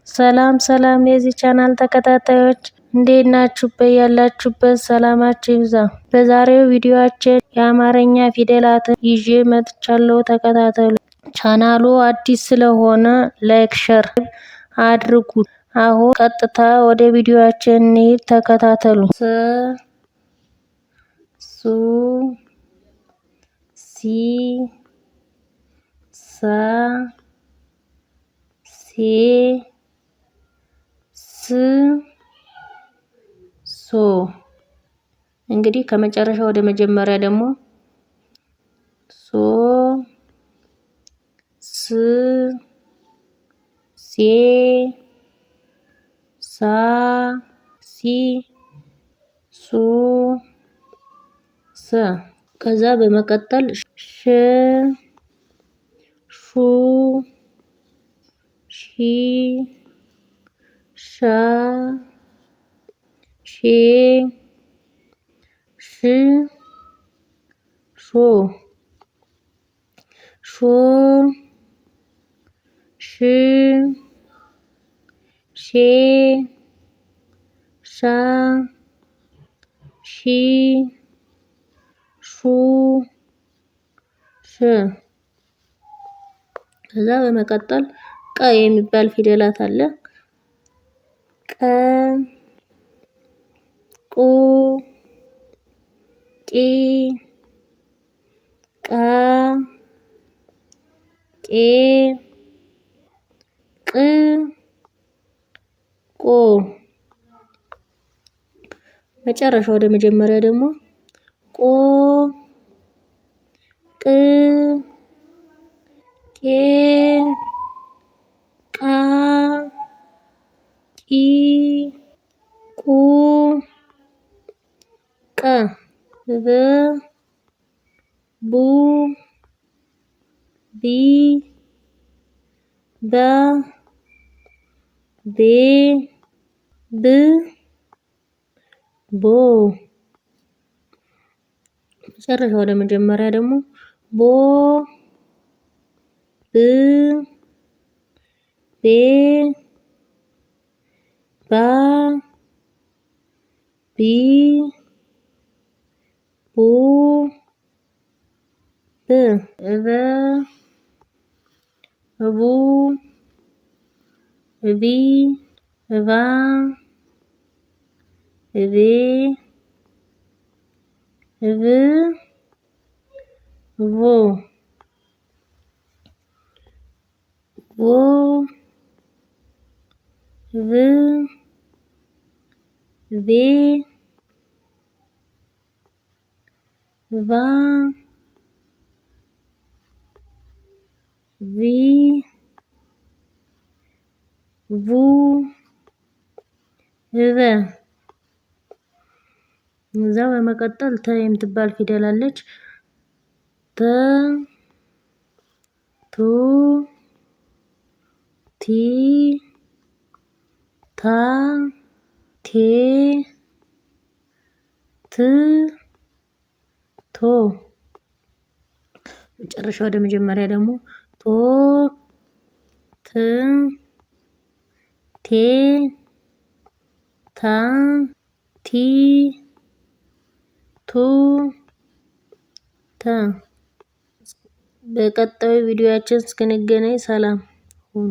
ሰላም ሰላም የዚህ ቻናል ተከታታዮች እንዴት ናችሁ? በያላችሁበት ሰላማችሁ ይብዛ። በዛሬው ቪዲዮአችን የአማርኛ ፊደላትን ይዤ መጥቻለሁ። ተከታተሉ። ቻናሉ አዲስ ስለሆነ ላይክ፣ ሸር አድርጉ። አሁን ቀጥታ ወደ ቪዲዮአችን እንሂድ። ተከታተሉ። ሱ ሲ ሳ ሴ ስ ሶ። እንግዲህ ከመጨረሻ ወደ መጀመሪያ ደግሞ ሶ ስ ሴ ሳ ሲ ሱ ስ። ከዛ በመቀጠል ሽ ሹ ሺ ሻ ሼ ሽ ሾ ሾ ሽ ሼ ሻ ሺ ሹ ሽ። ከዛ በመቀጠል ቀ የሚባል ፊደላት አለ። ቀ ቁ ቂ ቃ ቄ ቅ ቆ። መጨረሻ ወደ መጀመሪያ ደግሞ ቆ ቅ ቄ ቃ ቂ ቁ ቀ። በ ቡ ቢ በ ቤ ብ ቦ። መጨረሻ ወደ መጀመሪያ ደግሞ ቦ ብ ቤ ባ ቢ ቡ ብ። እበ እቡ እቢ እባ እቤ እብ ቮ ቮ ቭ ቬ ቫ ቪ ቡ ቨ። እዛ በመቀጠል ተ የምትባል ፊደል አለች። ተ ቱ ቲ ታ ቴ ት ቶ። መጨረሻ ወደ መጀመሪያ ደግሞ ቶ ት ቴ ታ ቲ ቱ ተ። በቀጣዩ ቪዲዮአችን እስክንገናኝ ሰላም ሁኑ።